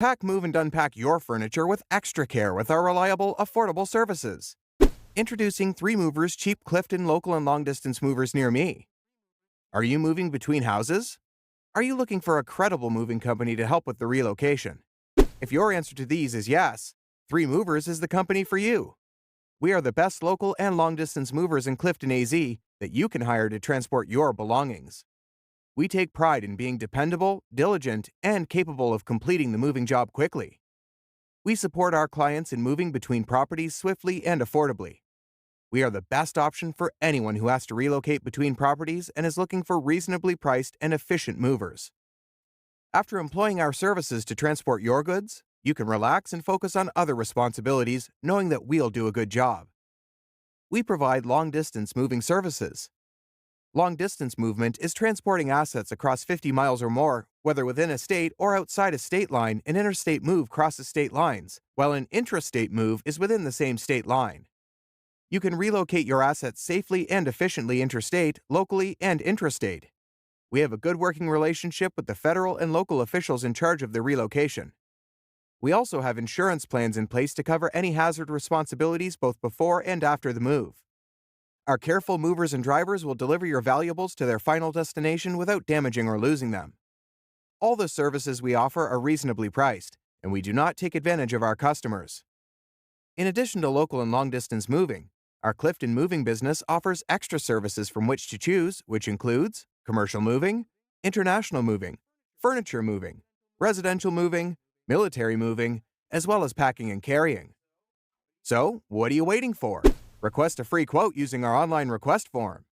Pack, move, and unpack your furniture with extra care with our reliable, affordable services. Introducing 3 Movers cheap Clifton local and long-distance movers near me. Are you moving between houses? Are you looking for a credible moving company to help with the relocation? If your answer to these is yes, 3 Movers is the company for you. We are the best local and long-distance movers in Clifton, AZ that you can hire to transport your belongings. We take pride in being dependable, diligent, and capable of completing the moving job quickly. We support our clients in moving between properties swiftly and affordably. We are the best option for anyone who has to relocate between properties and is looking for reasonably priced and efficient movers. After employing our services to transport your goods, you can relax and focus on other responsibilities, knowing that we'll do a good job. We provide long-distance moving services. Long-distance movement is transporting assets across 50 miles or more, whether within a state or outside a state line. An interstate move crosses state lines, while an intrastate move is within the same state line. You can relocate your assets safely and efficiently interstate, locally, and intrastate. We have a good working relationship with the federal and local officials in charge of the relocation. We also have insurance plans in place to cover any hazard responsibilities both before and after the move. Our careful movers and drivers will deliver your valuables to their final destination without damaging or losing them. All the services we offer are reasonably priced, and we do not take advantage of our customers. In addition to local and long-distance moving, our Clifton moving business offers extra services from which to choose, which includes commercial moving, international moving, furniture moving, residential moving, military moving, as well as packing and carrying. So, what are you waiting for? Request a free quote using our online request form.